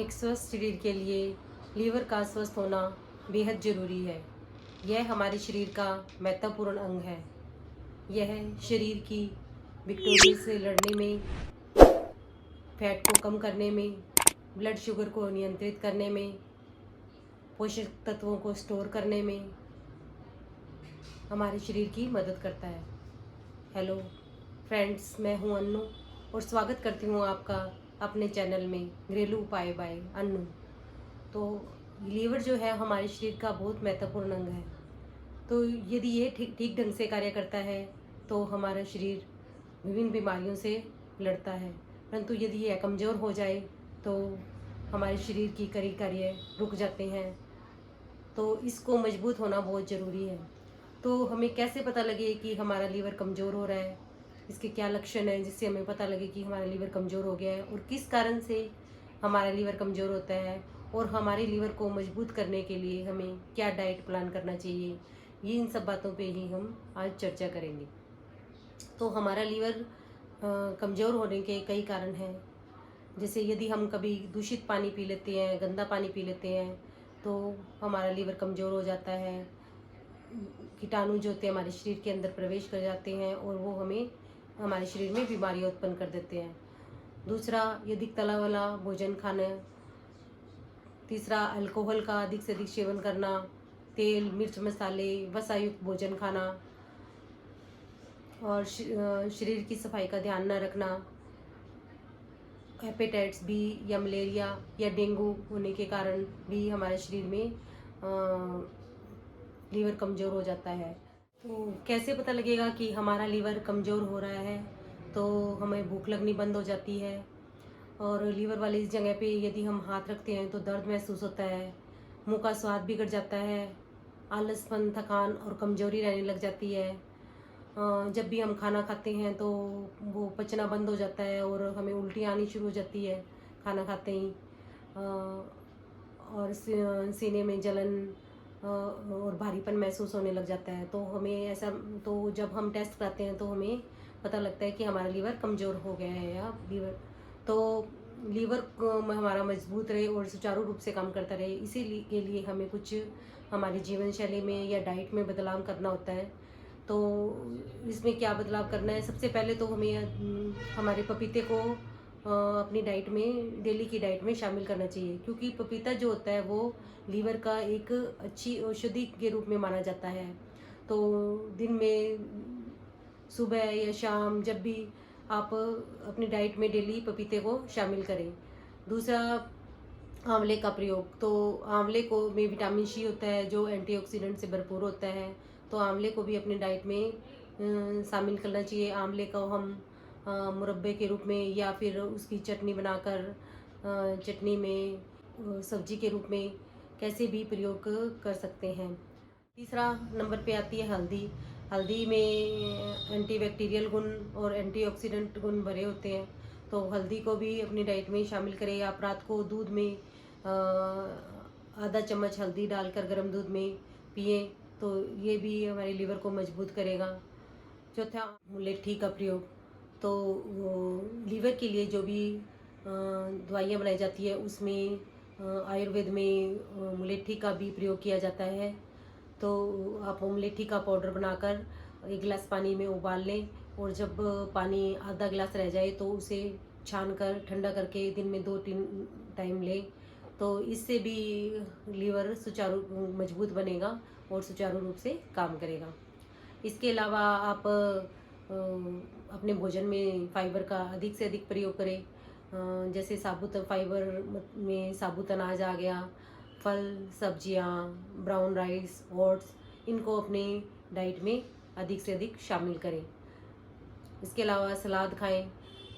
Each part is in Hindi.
एक स्वस्थ शरीर के लिए लीवर का स्वस्थ होना बेहद ज़रूरी है। यह हमारे शरीर का महत्वपूर्ण अंग है। यह शरीर की बैक्टीरिया से लड़ने में, फैट को कम करने में, ब्लड शुगर को नियंत्रित करने में, पोषक तत्वों को स्टोर करने में हमारे शरीर की मदद करता है। हेलो फ्रेंड्स, मैं हूं अन्नू और स्वागत करती हूं आपका अपने चैनल में घरेलू उपाय बाय अन्नू। तो लीवर जो है हमारे शरीर का बहुत महत्वपूर्ण अंग है। तो यदि ये ठीक ठीक ढंग से कार्य करता है तो हमारा शरीर विभिन्न बीमारियों से लड़ता है। परंतु यदि यह कमज़ोर हो जाए तो हमारे शरीर की कई कार्य रुक जाते हैं। तो इसको मजबूत होना बहुत ज़रूरी है। तो हमें कैसे पता लगे कि हमारा लीवर कमज़ोर हो रहा है, इसके क्या लक्षण हैं जिससे हमें पता लगे कि हमारा लीवर कमज़ोर हो गया है और किस कारण से हमारा लीवर कमज़ोर होता है, और हमारे लीवर को मजबूत करने के लिए हमें क्या डाइट प्लान करना चाहिए। ये इन सब बातों पे ही हम आज चर्चा करेंगे। तो हमारा लीवर कमज़ोर होने के कई कारण हैं। जैसे यदि हम कभी दूषित पानी पी लेते हैं, गंदा पानी पी लेते हैं, तो हमारा लीवर कमज़ोर हो जाता है। कीटाणु जो होते हैं हमारे शरीर के अंदर प्रवेश कर जाते हैं और वो हमारे शरीर में बीमारियां उत्पन्न कर देते हैं। दूसरा, यदि तला वाला भोजन खाना। तीसरा, अल्कोहल का अधिक से अधिक सेवन करना, तेल, मिर्च, मसाले, वसायुक्त भोजन खाना और शरीर की सफाई का ध्यान न रखना। हेपेटाइटिस बी या मलेरिया या डेंगू होने के कारण भी हमारे शरीर में लीवर कमज़ोर हो जाता है। तो कैसे पता लगेगा कि हमारा लीवर कमज़ोर हो रहा है? तो हमें भूख लगनी बंद हो जाती है और लीवर वाली जगह पे यदि हम हाथ रखते हैं तो दर्द महसूस होता है। मुंह का स्वाद बिगड़ जाता है। आलसपन, थकान और कमज़ोरी रहने लग जाती है। जब भी हम खाना खाते हैं तो वो पचना बंद हो जाता है और हमें उल्टी आनी शुरू हो जाती है खाना खाते ही। और सीने में जलन और भारीपन महसूस होने लग जाता है। तो हमें ऐसा, तो जब हम टेस्ट कराते हैं तो हमें पता लगता है कि हमारा लीवर कमज़ोर हो गया है या लीवर। तो लीवर हमारा मजबूत रहे और सुचारू रूप से काम करता रहे, इसी के लिए हमें कुछ हमारी जीवन शैली में या डाइट में बदलाव करना होता है। तो इसमें क्या बदलाव करना है? सबसे पहले तो हमें हमारे पपीते को अपनी डाइट में, डेली की डाइट में शामिल करना चाहिए, क्योंकि पपीता जो होता है वो लीवर का एक अच्छी औषधि के रूप में माना जाता है। तो दिन में सुबह या शाम जब भी आप अपनी डाइट में डेली पपीते को शामिल करें। दूसरा, आंवले का प्रयोग। तो आंवले को में विटामिन सी होता है जो एंटीऑक्सीडेंट से भरपूर होता है। तो आंवले को भी अपनी डाइट में शामिल करना चाहिए। आंवले को हम मुरब्बे के रूप में या फिर उसकी चटनी बनाकर चटनी में, सब्जी के रूप में कैसे भी प्रयोग कर सकते हैं। तीसरा नंबर पे आती है हल्दी। हल्दी में एंटीबैक्टीरियल गुण और एंटीऑक्सीडेंट गुण भरे होते हैं। तो हल्दी को भी अपनी डाइट में शामिल करें। आप रात को दूध में आधा चम्मच हल्दी डालकर गर्म दूध में पिए तो ये भी हमारे लीवर को मजबूत करेगा। चौथा, मुलेठी का प्रयोग। तो लीवर के लिए जो भी दवाइयाँ बनाई जाती है उसमें आयुर्वेद में मुलेठी का भी प्रयोग किया जाता है। तो आप मुलेठी का पाउडर बनाकर 1 गिलास पानी में उबाल लें और जब पानी आधा गिलास रह जाए तो उसे छान कर ठंडा करके दिन में 2-3 टाइम लें। तो इससे भी लीवर सुचारू मजबूत बनेगा और सुचारू रूप से काम करेगा। इसके अलावा आप अपने भोजन में फाइबर का अधिक से अधिक प्रयोग करें। जैसे साबुत फाइबर में साबुत अनाज आ गया, फल, सब्जियां, ब्राउन राइस, ओट्स, इनको अपने डाइट में अधिक से अधिक शामिल करें। इसके अलावा सलाद खाएं।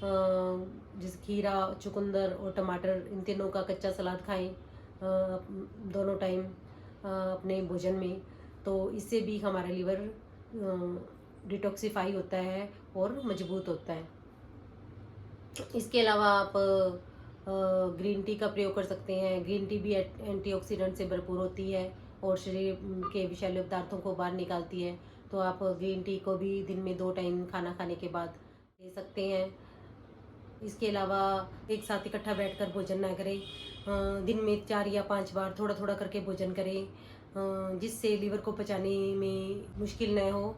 जैसे खीरा, चुकंदर और टमाटर, इन तीनों का कच्चा सलाद खाएं दोनों टाइम अपने भोजन में। तो इससे भी हमारा लीवर डिटॉक्सिफाई होता है और मजबूत होता है। इसके अलावा आप ग्रीन टी का प्रयोग कर सकते हैं। ग्रीन टी भी एंटीऑक्सीडेंट से भरपूर होती है और शरीर के विषैले पदार्थों को बाहर निकालती है। तो आप ग्रीन टी को भी दिन में 2 टाइम खाना खाने के बाद ले सकते हैं। इसके अलावा एक साथ इकट्ठा बैठकर भोजन ना करें। दिन में 4 या 5 बार थोड़ा थोड़ा करके भोजन करें, जिससे लीवर को पचाने में मुश्किल न हो।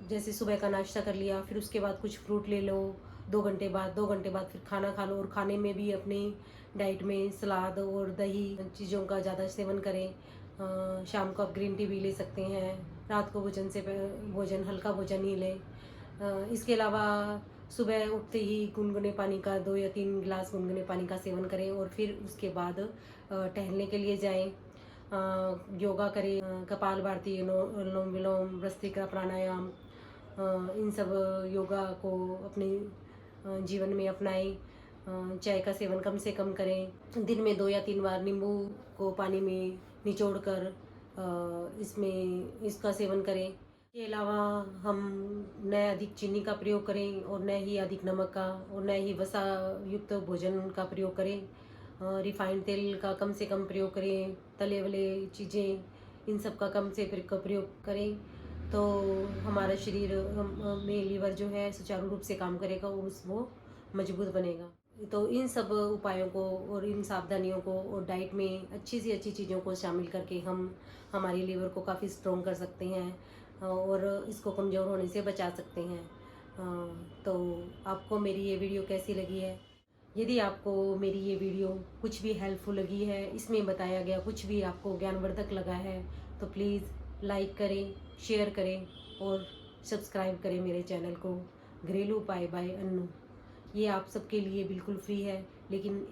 जैसे सुबह का नाश्ता कर लिया, फिर उसके बाद कुछ फ्रूट ले लो, 2 घंटे बाद फिर खाना खा लो, और खाने में भी अपनी डाइट में सलाद और दही चीज़ों का ज़्यादा सेवन करें। शाम को आप ग्रीन टी भी ले सकते हैं। रात को भोजन हल्का भोजन ही लें। इसके अलावा सुबह उठते ही गुनगुने पानी का 2 या 3 गिलास गुनगुने पानी का सेवन करें, और फिर उसके बाद टहलने के लिए जाएं। योगा करें, कपालभाति, अनुलोम विलोम, भस्त्रिका प्राणायाम, इन सब योगा को अपने जीवन में अपनाएं। चाय का सेवन कम से कम करें। दिन में 2 या 3 बार नींबू को पानी में निचोड़कर इसका सेवन करें। इसके अलावा हम न अधिक चीनी का प्रयोग करें, और न ही अधिक नमक का, और न ही वसा युक्त भोजन का प्रयोग करें। रिफाइंड तेल का कम से कम प्रयोग करें। तले वाले चीज़ें, इन सब का कम से प्रयोग करें, तो हमारा शरीर में लीवर जो है सुचारू रूप से काम करेगा और वो मजबूत बनेगा। तो इन सब उपायों को और इन सावधानियों को और डाइट में अच्छी से अच्छी चीज़ों को शामिल करके हम हमारे लीवर को काफ़ी स्ट्रॉन्ग कर सकते हैं, और इसको कमज़ोर होने से बचा सकते हैं। तो आपको मेरी ये वीडियो कैसी लगी है? यदि आपको मेरी ये वीडियो कुछ भी हेल्पफुल लगी है, इसमें बताया गया कुछ भी आपको ज्ञानवर्धक लगा है, तो प्लीज़ लाइक करें, शेयर करें और सब्सक्राइब करें मेरे चैनल को, घरेलू उपाय बाय अन्नू। ये आप सबके लिए बिल्कुल फ्री है, लेकिन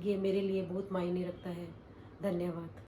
ये मेरे लिए बहुत मायने रखता है। धन्यवाद।